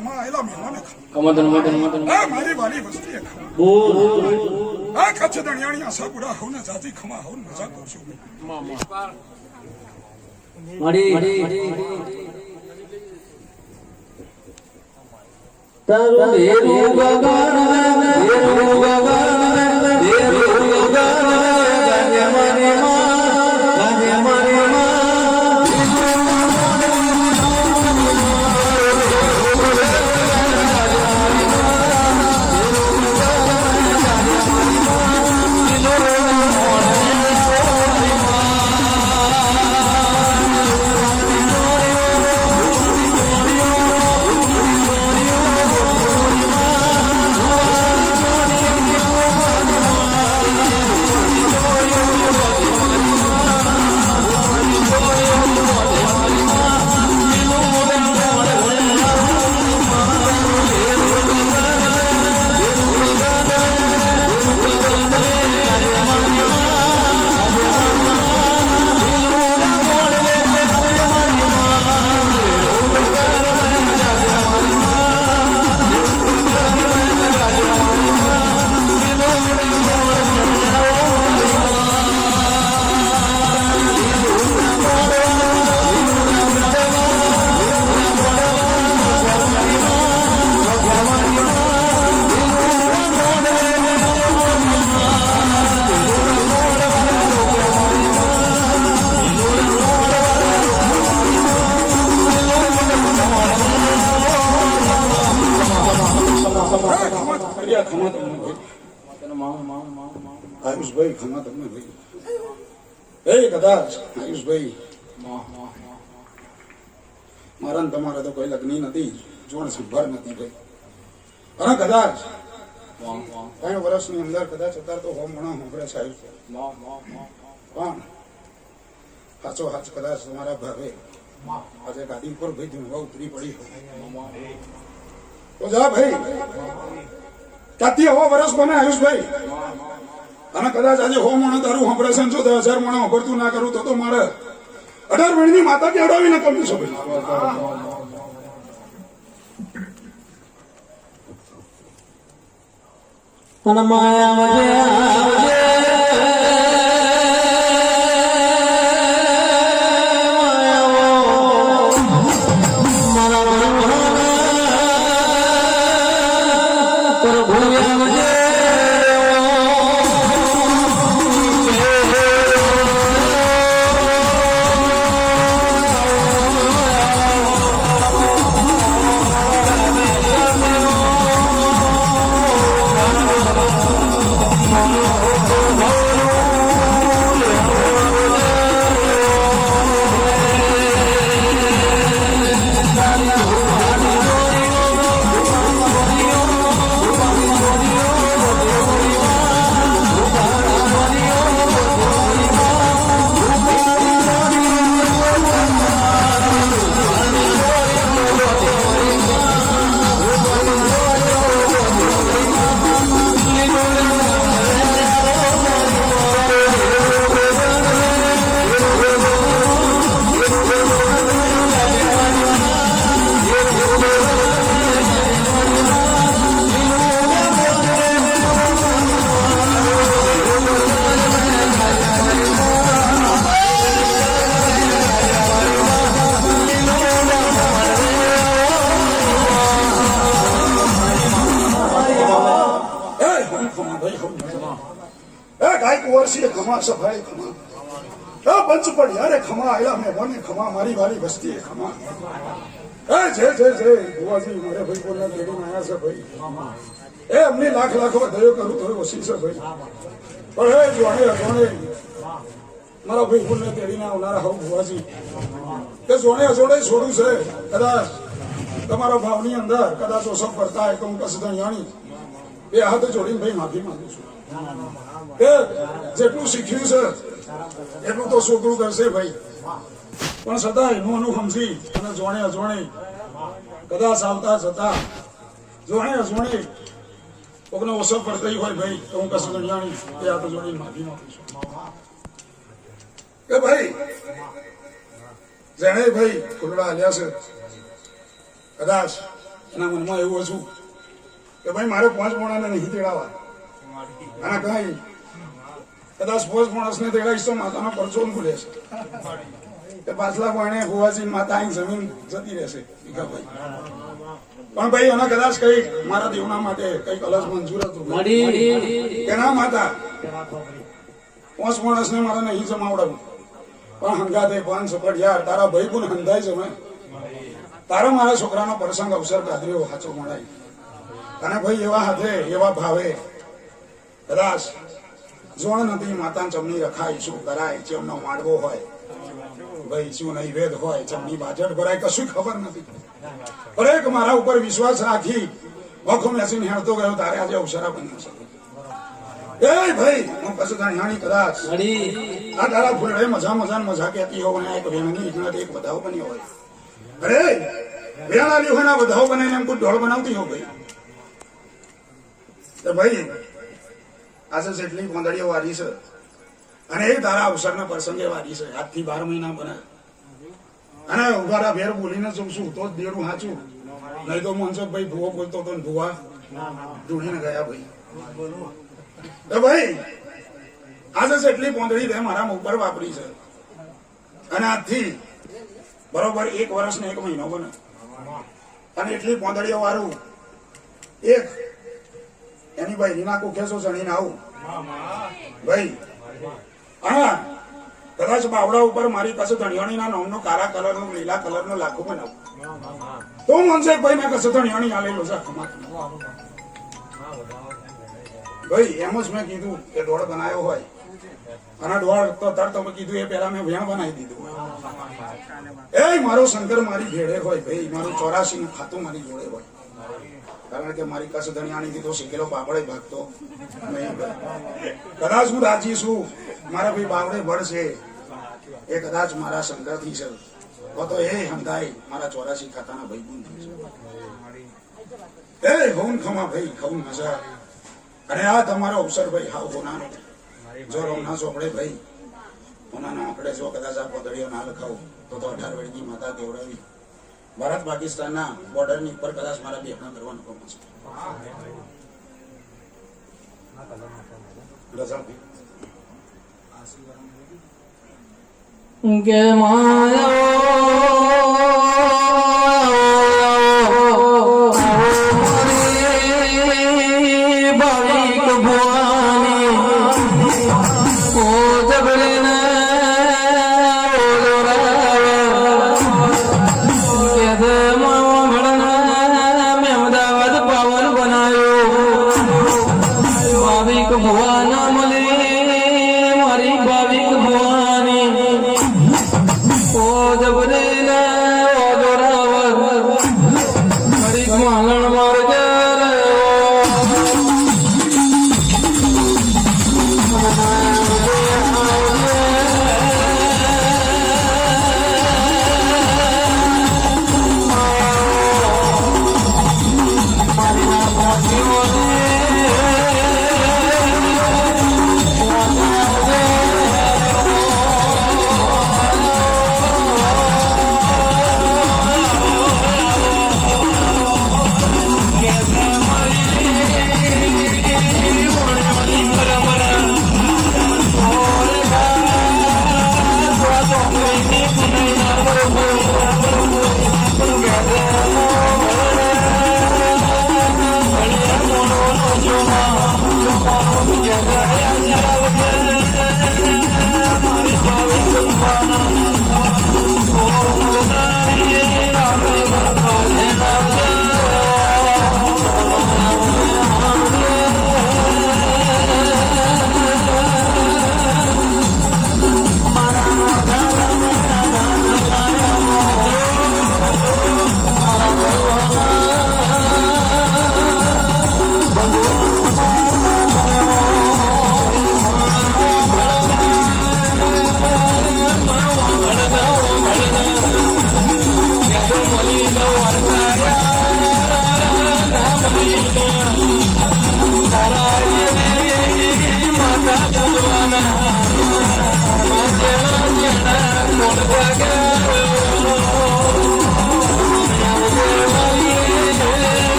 ખમા આયેલા મહેમાને કમદન મારી વાલી વસ્તીએ ખમા કચ્છ દણિયાણી આશા પૂરા હોને જાતી ખમા હોને મજા કરશું તારું દેરું ગગન દેરું ગગન દેરું ગગન ગાને મારે આયુષભાઈ ખમા તમને ભાઈ કદાચ આયુષભાઈ મારા ને તમારે તો કોઈ લગ્ન નથી જોણ સંભાર નથી ભાઈ અને કદાચ 3 વર્ષની અંદર કદાચ અત્યારે તો હોમ મણા હોંભળે છે આયુષભાઈ પણ સાચો હાચ કદાચ તમારા ભાવે આજે ગાડી ઉપર ભાઈ ધૂણવા ઉતરી પડી હોય તો જા ભાઈ ત્યાંથી હવા વર્ષ બને આયુષભાઈ અને કદાચ આજે હો મણો તારું ઓપરેશન જો 10,000 મણો ભરતું ના કરું તો મારે 18 મણની માતા કેવડાવીને કમી છો અને માયા ખમા સફાઈ ખમા પંચ પડી અરે ખમા આયલા મહેમાને ખમા મારી વાલી વસ્તી ખમા જય ભુવાજી મારે ભાઈ બોલના લેડીને આવ્યા છે ભાઈ અમને લાખ વધારો કરું તો ઓછી છે ભાઈ પણ જોણે મારા ભાઈ બોલને તેડીને આવનારા હોવ ભુવાજી તે જોણે અજોડે છોડું છે કદાચ તમારા ભાવની અંદર કદાચ ઓછો કરતા હોય તો હું કશું જાણી બે હાથ જોડીને ભાઈ માફી માંગુ છું જેટલું શીખ્યું છે એટલું તો છોકરું કરશે ભાઈ પણ છતાં એનું અનુસમજી અને જોણે અજોણે કદાચ આવતા જતા જોણે અજોણે કોકને ઓછો પડતી હોય ભાઈ તો હું કશું જાણી એ હાથ જોડીને માફી માંગુ છું કે ભાઈ જેણે ભાઈ ખુલ્લા હાલ્યા છે કદાચ એના મનમાં એવું હતું કે ભાઈ મારે 5 માણસને નહીં તેડાવા અને કઈ કદાચ 5 માણસને તેડાવીશ તો માતાનો પરચો ભૂલે છે કે પાછલા પાણે ભુવાજી માતા અહીં જમીન જતી રહેશે ભીખાભાઈ પણ ભાઈ એના કદાચ કઈ મારા દેવના માટે કઈક અલગ મંજૂર હતું કે ના માતા 5 માણસને મારે નહીં જમાવડાવું પણ હંગાતે 5 પડિયાર તારા ભાઈ ગુણ હંધાય છે તારો મારા છોકરાનો પ્રસંગ અવસર ગાદરીઓ સાચો મળાય અને ભાઈ એવા હાથે એવા ભાવે કદાચ જોણ નથી માતા ચમની રખાય શું કરાય ચમનો માંડવો હોય ભાઈ શું નૈવેદ હોય ચમની બાજટ ભરાય કશું ખબર નથી દરેક મારા ઉપર વિશ્વાસ રાખી વખો મેસીને હેરતો ગયો તારે આજે અવસરા બન્યો છે એ ભાઈ હું કશું જાણ્યાણી કદાચ આ તારા ફૂલડે મજા કહેતી હોવ ને એક વેણની રીતના એક વધાવ બન્યો હોય અરે વેણ આલી હોય ને વધાવ બનાવીને એમ કોઈ ઢોળ બનાવતી હો ભાઈ તો ભાઈ આજે જેટલી કોંદડીઓ વારી છે અને એ તારા અવસરના પ્રસંગે વારી છે આજથી 12 મહિના બને અને ઉભારા ભેર બોલીને જઉં છું તો જ દેડું હાચું નહીં તો મનસુખભાઈ ભૂવો બોલતો તો ભૂવા ધૂણીને ગયા ભાઈ તો ભાઈ આજે જેટલી કોંદડી તે મારા ઉપર વાપરી છે અને આજથી બરોબર 1 વર્ષ ને 1 મહિનો બને અને એટલી કોંદડીઓ વાળું એક એની ભાઈ રીના કુખેસો જણીને આવું ભાઈ હા કદાચ બાવડા ઉપર મારી પાસે ધણિયાણીના નામનો કાળા કલરનું લીલા કલરનો લાખો બનાવું તો મનસે ભાઈ મેં કશે ધણિયાણી આલેલો છે ભાઈ એમ જ મેં કીધું કે દોડ બનાવ્યો હોય અને દોડ તો તરત તમે કીધું એ પેલા મેં વેણ બનાવી દીધું એ મારો શંકર મારી ભેડે હોય ભાઈ મારું 84 નું ખાતું મારી જોડે હોય કારણ કે મારી કસ ધણિયાણીથી તો શીખેલો બાબડે ભાગતો નહીં કદાચ હું રાજી છું મારા ભાઈ બાવડે ભળશે એ કદાચ મારા શંકરથી છે તો એ હંધાય મારા 84 ખાતાના ભાઈ ગુણ છે એ હવન ખમા ભાઈ હવન મજા અને આ તમારો અવસર ભાઈ હાવ હોનાનો જો રમના ચોપડે ભાઈ હોનાનો આંકડે જો કદાચ આ પદડીઓ ના લખાવો તો 18 વેળની માતા કેવડાવી ભારત પાકિસ્તાનના બોર્ડરની ઉપર કદાચ મારા બેહણા કરવાનું કામ છે કે ભાવિક ભવાની ઓ જબરીને ભુવાના મલે મારી ભાવિક ભવાની ઓ જબરેને ઓ દોરાવર મારી માલણ મારજે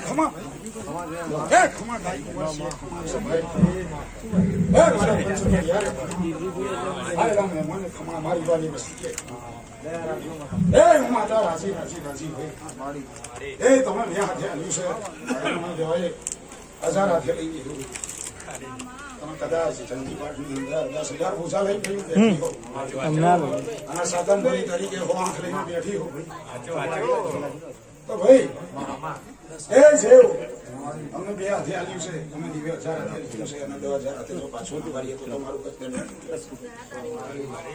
ખમા ખમા ભાઈ મારા પંચમે યાર આયલા મે મને ખમા મારી વાલી બસી હું માતા રાજી ભાઈ તમે મેં હાથે આલ્યું છે મને કહેવાય 1000 હાથે લઈ લીધું તમે કદાચ જંગી પાર્ટની અંદર 10,000 પૂછા લઈ ગયું બેઠી હો અને સાધન બની તરીકે હો આંખ લઈને બેઠી હો તો ભાઈ એ છે અમને 2 હાથે આલ્યું છે તમે 1000 હાથે લીધું છે અને 10,000 હાથે જો પાછું વાળીએ તો તમારું કદ